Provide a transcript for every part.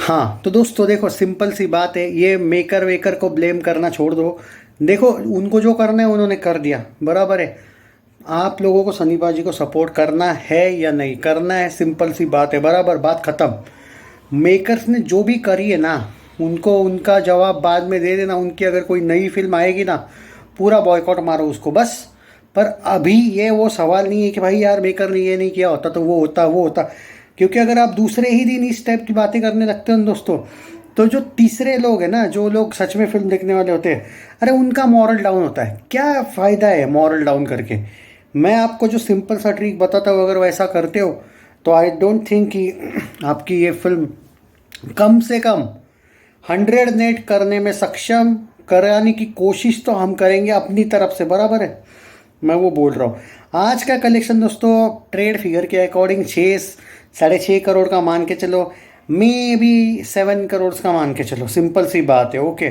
हाँ तो दोस्तों देखो, सिंपल सी बात है, ये मेकर वेकर को ब्लेम करना छोड़ दो। देखो, उनको जो करना है उन्होंने कर दिया, बराबर है। आप लोगों को सनी पाजी को सपोर्ट करना है या नहीं करना है, सिंपल सी बात है, बराबर, बात ख़त्म। मेकर्स ने जो भी करी है ना, उनको उनका जवाब बाद में दे देना। उनकी अगर कोई नई फिल्म आएगी ना, पूरा बॉयकॉट मारो उसको बस। पर अभी ये वो सवाल नहीं है कि भाई यार मेकर ने ये नहीं किया होता तो वो होता वो होता। क्योंकि अगर आप दूसरे ही दिन इस टाइप की बातें करने लगते हो ना दोस्तों, तो जो तीसरे लोग हैं ना, जो लोग सच में फिल्म देखने वाले होते हैं, अरे उनका मॉरल डाउन होता है। क्या फ़ायदा है मॉरल डाउन करके? मैं आपको जो सिंपल सा ट्रिक बताता हूँ, अगर वैसा करते हो तो आई डोंट थिंक कि आपकी ये फिल्म कम से कम 100 नेट करने में सक्षम कराने की कोशिश तो हम करेंगे अपनी तरफ से, बराबर है। मैं वो बोल रहा हूँ। आज का कलेक्शन दोस्तों ट्रेड फिगर के अकॉर्डिंग 6-6.5 करोड़ का मान के चलो, मे बी 7 करोड़ का मान के चलो, सिंपल सी बात है। ओके,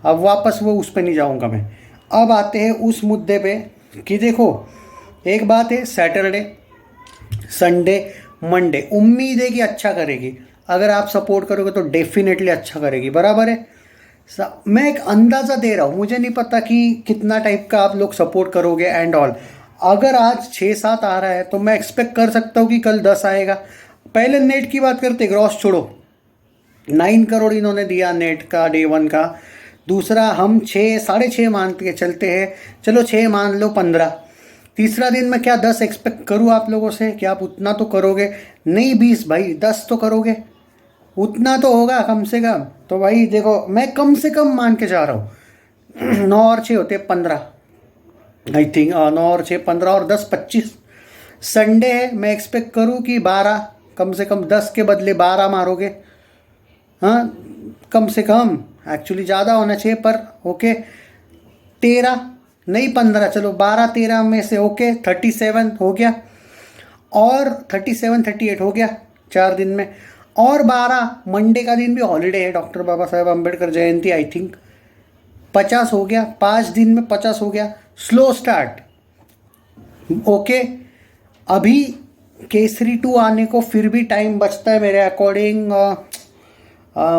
अब वापस वो उस पर नहीं जाऊँगा मैं। अब आते हैं उस मुद्दे पे कि देखो, एक बात है, सैटरडे संडे मंडे उम्मीद है कि अच्छा करेगी। अगर आप सपोर्ट करोगे तो डेफिनेटली अच्छा करेगी, बराबर है। मैं एक अंदाज़ा दे रहा हूँ, मुझे नहीं पता कि कितना टाइप का आप लोग सपोर्ट करोगे एंड ऑल। अगर आज 6-7 आ रहा है तो मैं एक्सपेक्ट कर सकता हूँ कि कल 10 आएगा। पहले नेट की बात करते, ग्रॉस छोड़ो। 9 करोड़ इन्होंने दिया नेट का डे वन का। दूसरा हम 6-6.5 मान के चलते हैं, चलो 6 मान लो, 15। तीसरा दिन मैं क्या 10 एक्सपेक्ट करूँ आप लोगों से कि आप उतना तो करोगे? नहीं 20 भाई, 10 तो करोगे, उतना तो होगा कम से कम। तो भाई देखो, मैं कम से कम मान के जा रहा हूँ 9 और 6 होते 15, आई थिंक। 9 और 6 15 और 10 25। संडे है, मैं एक्सपेक्ट करूँ कि 12, कम से कम 10 के बदले 12 मारोगे। हाँ, कम से कम, एक्चुअली ज़्यादा होना चाहिए पर ओके। 13 नहीं 15, चलो 12-13 में से ओके 37 हो गया, और 37-38 हो गया 4 दिन में। और 12 मंडे का दिन भी हॉलीडे है, doctor Baba Saheb Ambedkar Jayanti, I think 50 हो गया, 5 दिन में 50 हो गया। Slow start, okay. अभी केसरी 2 आने को फिर भी टाइम बचता है मेरे अकॉर्डिंग।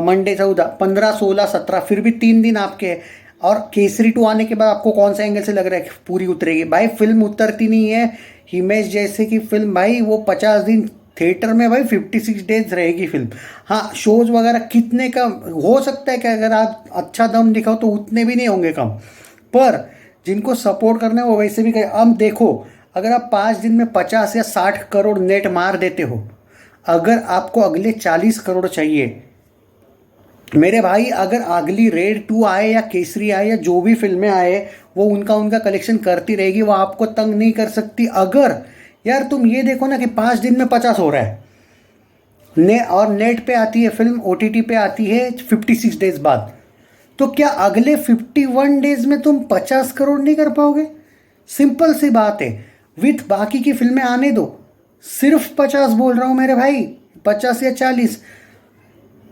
मंडे 14, 15, 16, 17, फिर भी 3 दिन आपके हैं। और केसरी 2 आने के बाद आपको कौन सा एंगल से लग रहा है कि पूरी उतरेगी? भाई फिल्म उतरती नहीं है। हिमेश जैसे की फिल्म भाई, वो 50 दिन थिएटर में, भाई 56 डेज रहेगी फिल्म। हाँ, शोज वगैरह कितने कम हो सकता है कि अगर आप अच्छा दम दिखाओ तो उतने भी नहीं होंगे कम, पर जिनको सपोर्ट करना है वो वैसे भी करें। अब देखो, अगर आप 5 दिन में 50 या 60 करोड़ नेट मार देते हो, अगर आपको अगले 40 करोड़ चाहिए मेरे भाई, अगर अगली रेड 2 आए या केसरी आए या जो भी फिल्में आए, वो उनका उनका कलेक्शन करती रहेगी, वो आपको तंग नहीं कर सकती। अगर यार तुम ये देखो ना कि 5 दिन में 50 हो रहा है और नेट पे आती है फिल्म, ओटीटी पे आती है 56 डेज बाद, तो क्या अगले 51 डेज में तुम 50 करोड़ नहीं कर पाओगे? सिंपल सी बात है। विथ बाकी की फिल्में आने दो, सिर्फ 50 बोल रहा हूँ मेरे भाई, 50 या 40,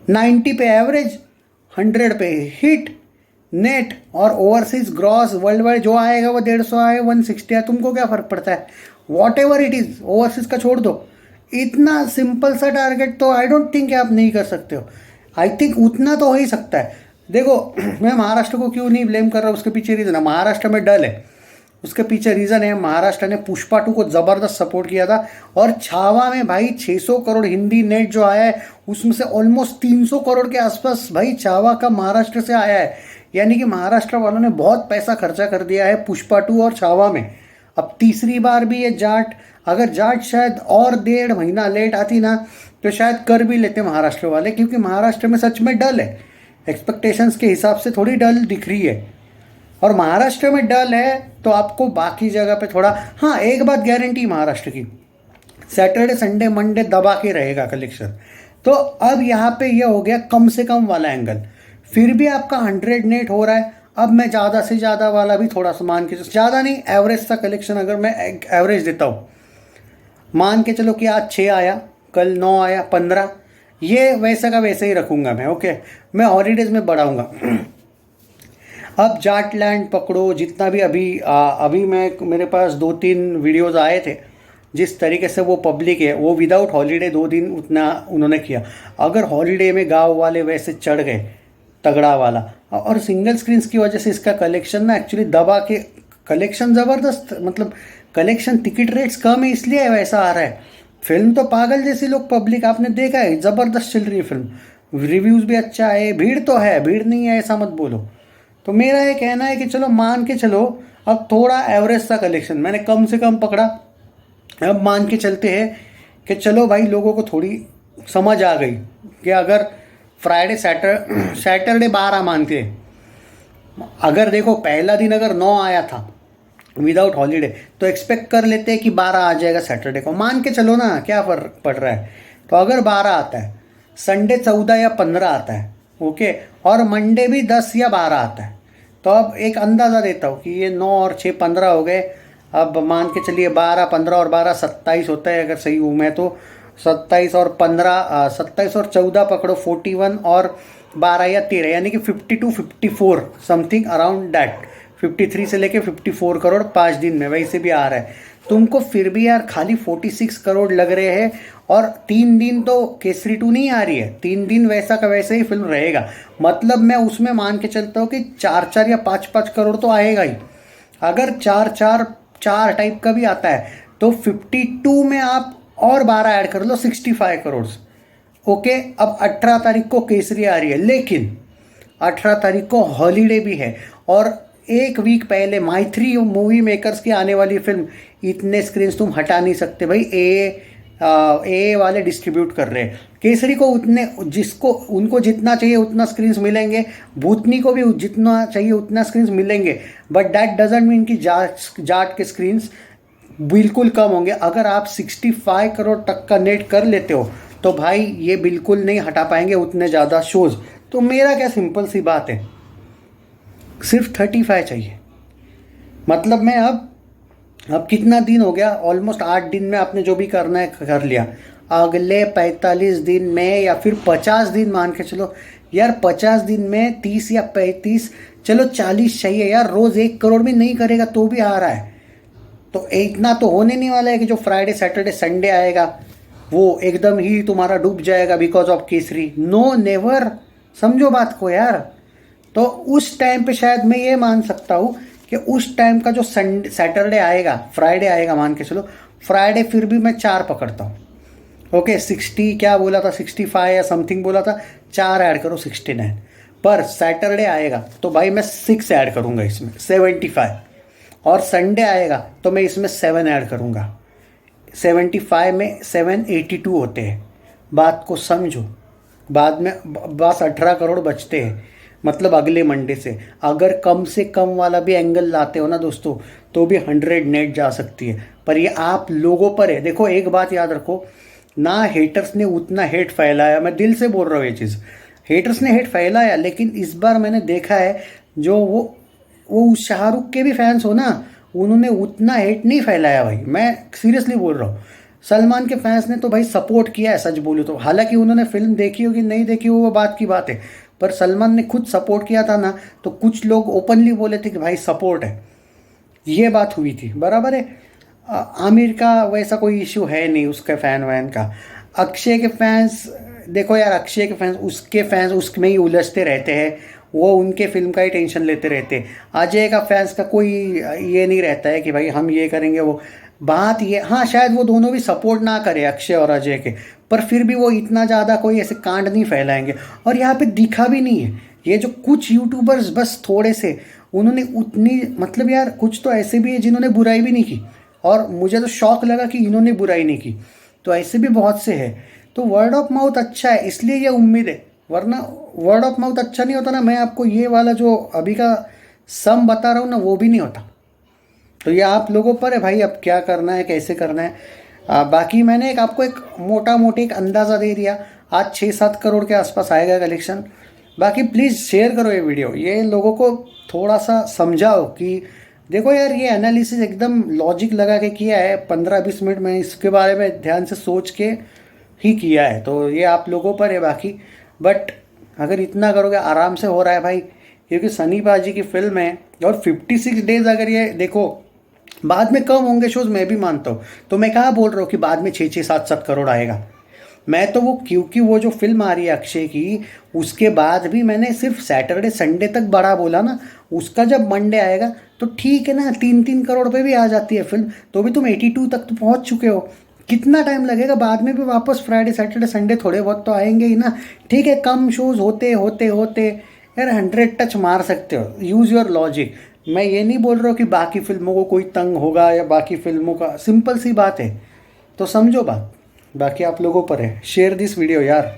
90 पे एवरेज, 100 पे हिट नेट, और ओवरसीज ग्रॉस वर्ल्ड वाइड जो आएगा वो 150 आए, 160 आए, तुमको क्या फ़र्क पड़ता है? What ever it is, overseas का छोड़ दो। इतना सिंपल सा टारगेट तो आई डोंट थिंक आप नहीं कर सकते हो। आई थिंक उतना तो हो ही सकता है। देखो मैं महाराष्ट्र को क्यों नहीं ब्लेम कर रहा हूँ, उसके पीछे रीज़न है, महाराष्ट्र में डल है। उसके पीछे रीज़न है, महाराष्ट्र ने पुष्पा 2 को ज़बरदस्त सपोर्ट किया था। और छावा में भाई 600 करोड़ हिंदी नेट जो आया है, उसमें से ऑलमोस्ट 300 करोड़ के आसपास भाई छावा का महाराष्ट्र से आया है। यानी कि महाराष्ट्र वालों ने बहुत पैसा खर्चा कर दिया है पुष्पा 2 और छावा में। अब तीसरी बार भी ये जाट, अगर जाट शायद और 1.5 महीना लेट आती ना, तो शायद कर भी लेते महाराष्ट्र वाले, क्योंकि महाराष्ट्र में सच में डल है। एक्सपेक्टेशंस के हिसाब से थोड़ी डल दिख रही है, और महाराष्ट्र में डल है तो आपको बाकी जगह पे थोड़ा, हाँ एक बात गारंटी महाराष्ट्र की, सैटरडे संडे मंडे दबा के रहेगा कलेक्शन। तो अब यहाँ पे ये हो गया कम से कम वाला एंगल, फिर भी आपका 100 नेट हो रहा है। अब मैं ज़्यादा से ज़्यादा वाला भी थोड़ा सा मान के, ज़्यादा नहीं एवरेज सा कलेक्शन, अगर मैं एवरेज देता हूँ, मान के चलो कि आज 6 आया, कल 9 आया, 15, ये वैसा का वैसे ही रखूँगा मैं। ओके, मैं हॉलीडेज़ में बढ़ाऊँगा। अब जाटलैंड पकड़ो, जितना भी अभी मैं, मेरे पास 2-3 वीडियोज़ आए थे जिस तरीके से वो पब्लिक है, वो विदाउट हॉलीडे 2 दिन उतना उन्होंने किया। अगर हॉलीडे में गांव वाले वैसे चढ़ गए तगड़ा वाला, और सिंगल स्क्रीन्स की वजह से इसका कलेक्शन ना एक्चुअली दबा के, कलेक्शन ज़बरदस्त, मतलब कलेक्शन, टिकट रेट्स कम है इसलिए वैसा आ रहा है। फिल्म तो पागल जैसी लोग, पब्लिक आपने देखा है, ज़बरदस्त चल रही है फिल्म, रिव्यूज़ भी अच्छा है, भीड़ तो है, भीड़ नहीं है ऐसा मत बोलो। तो मेरा ये कहना है कि चलो मान के चलो, अब थोड़ा एवरेज सा कलेक्शन मैंने कम से कम पकड़ा, अब मान के चलते हैं कि चलो भाई लोगों को थोड़ी समझ आ गई कि अगर फ्राइडे सैटरडे 12 मानते हैं, अगर देखो पहला दिन अगर 9 आया था विदाउट हॉलीडे, तो एक्सपेक्ट कर लेते हैं कि 12 आ जाएगा सैटरडे को, मान के चलो ना, क्या फर्क पड़ रहा है। तो अगर 12 आता है, संडे 14 या 15 आता है, ओके, और मंडे भी 10 या 12 आता है, तो अब एक अंदाज़ा देता हूँ कि ये 9 और 6 15 हो गए। अब मान के चलिए 12, 15 और 12 27 होता है, अगर सही हूँ मैं तो 27 और 15, 27 और 14 पकड़ो 41, और 12 या 13 यानी कि 52 54 समथिंग अराउंड दैट, 53 से लेके 54 करोड़ 5 दिन में वैसे भी आ रहा है। तुमको फिर भी यार खाली 46 करोड़ लग रहे हैं, और 3 दिन तो केसरी 2 नहीं आ रही है, 3 दिन वैसा का वैसे ही फिल्म रहेगा। मतलब मैं उसमें मान के चलता हूँ कि 4 या 5 करोड़ तो आएगा ही। अगर 4 टाइप का भी आता है तो 52 में आप और 12 ऐड कर लो, 65 करोड़। ओके, अब 18 तारीख को केसरी आ रही है, लेकिन 18 तारीख को हॉलीडे भी है, और एक वीक पहले माइथ्री मूवी मेकर्स की आने वाली फिल्म, इतने स्क्रीन्स तुम हटा नहीं सकते भाई। ए वाले डिस्ट्रीब्यूट कर रहे हैं, केसरी को उतने, जिसको उनको जितना चाहिए उतना स्क्रीन्स मिलेंगे, भूतनी को भी जितना चाहिए उतना स्क्रीन्स मिलेंगे, बट दैट डजेंट मीन कि जाट के स्क्रीन्स बिल्कुल कम होंगे। अगर आप 65 करोड़ तक का नेट कर लेते हो तो भाई ये बिल्कुल नहीं हटा पाएंगे उतने ज़्यादा शोज़। तो मेरा क्या सिंपल सी बात है, सिर्फ 35 चाहिए। मतलब मैं अब कितना दिन हो गया, ऑलमोस्ट 8 दिन में आपने जो भी करना है कर लिया। अगले 45 दिन में या फिर 50 दिन मान के चलो यार, 50 दिन में 30 या 35, चलो 40 चाहिए यार। रोज़ 1 करोड़ भी नहीं करेगा तो भी आ रहा है, तो इतना तो होने नहीं वाला है कि जो फ्राइडे सैटरडे संडे आएगा वो एकदम ही तुम्हारा डूब जाएगा because of Kesari. No, never, समझो बात को यार। तो उस टाइम पे शायद मैं ये मान सकता हूँ कि उस टाइम का जो संडे सैटरडे आएगा, फ्राइडे आएगा मान के चलो, फ्राइडे फिर भी मैं 4 पकड़ता हूँ। ओके, 60 क्या बोला था, 65 या समथिंग बोला था, 4 ऐड करो 69। पर सैटरडे आएगा तो भाई मैं 6 ऐड करूँगा इसमें, 75। और संडे आएगा तो मैं इसमें 7 ऐड करूँगा, 75 में 7 82 होते हैं। बात को समझो, बाद में बस 18 करोड़ बचते हैं। मतलब अगले मंडे से अगर कम से कम वाला भी एंगल लाते हो ना दोस्तों, तो भी 100 नेट जा सकती है। पर ये आप लोगों पर है। देखो एक बात याद रखो ना, हेटर्स ने उतना हेट फैलाया, मैं दिल से बोल रहा हूँ ये चीज़, हेटर्स ने हेट फैलाया, लेकिन इस बार मैंने देखा है जो वो शाहरुख के भी फैंस हो ना, उन्होंने उतना हेट नहीं फैलाया भाई, मैं सीरियसली बोल रहा हूँ। सलमान के फैंस ने तो भाई सपोर्ट किया है, सच बोलूँ तो। हालांकि उन्होंने फिल्म देखी होगी नहीं देखी हो वो बात की बात है, पर सलमान ने खुद सपोर्ट किया था ना, तो कुछ लोग ओपनली बोले थे कि भाई सपोर्ट है, ये बात हुई थी, बराबर है। आमिर का वैसा कोई इशू है नहीं, उसके फ़ैन वैन का। अक्षय के फैंस, देखो यार, अक्षय के फैंस उसमें ही उलझते रहते हैं, वो उनके फिल्म का ही टेंशन लेते रहते हैं। अजय का फैंस का कोई ये नहीं रहता है कि भाई हम ये करेंगे वो। बात ये, हाँ शायद वो दोनों भी सपोर्ट ना करे अक्षय और अजय के, पर फिर भी वो इतना ज़्यादा कोई ऐसे कांड नहीं फैलाएंगे। और यहाँ पे दिखा भी नहीं है, ये जो कुछ यूट्यूबर्स बस थोड़े से, उन्होंने उतनी, मतलब यार कुछ तो ऐसे भी है जिन्होंने बुराई भी नहीं की, और मुझे तो शौक लगा कि इन्होंने बुराई नहीं की, तो ऐसे भी बहुत से हैं। तो वर्ड ऑफ माउथ अच्छा है, इसलिए ये उम्मीद है, वरना वर्ड ऑफ माउथ अच्छा नहीं होता ना, मैं आपको ये वाला जो अभी का सम बता रहा हूँ ना, वो भी नहीं होता। तो ये आप लोगों पर है भाई, अब क्या करना है कैसे करना है। बाकी मैंने आपको एक मोटा मोटी एक अंदाज़ा दे दिया, आज 6-7 करोड़ के आसपास आएगा कलेक्शन। बाकी प्लीज़ शेयर करो ये वीडियो, ये लोगों को थोड़ा सा समझाओ कि देखो यार, ये एनालिसिस एकदम लॉजिक लगा के किया है, 15-20 मिनट में इसके बारे में ध्यान से सोच के ही किया है, तो ये आप लोगों पर है बाकी। बट अगर इतना करोगे आराम से हो रहा है भाई, क्योंकि सनी पाजी की फिल्म है, और 56 डेज़ अगर ये देखो, बाद में कम होंगे शोज, मैं भी मानता हूँ। तो मैं कहाँ बोल रहा हूँ कि बाद में 6-7 करोड़ आएगा। मैं तो वो, क्योंकि वो जो फिल्म आ रही है अक्षय की, उसके बाद भी मैंने सिर्फ सैटरडे संडे तक बड़ा बोला ना। उसका जब मंडे आएगा तो ठीक है ना, 3-3 करोड़ पे भी आ जाती है फिल्म, तो भी तुम 82 तक तो पहुंच चुके हो। कितना टाइम लगेगा, बाद में भी वापस फ्राइडे सैटरडे संडे थोड़े बहुत तो आएंगे ही ना। ठीक है, कम शोज होते होते होते यार 100 टच मार सकते हो, यूज़ योर लॉजिक। मैं ये नहीं बोल रहा हूँ कि बाकी फिल्मों को कोई तंग होगा या बाकी फिल्मों का, सिंपल सी बात है। तो समझो बात, बाकी आप लोगों पर है। शेयर दिस वीडियो यार।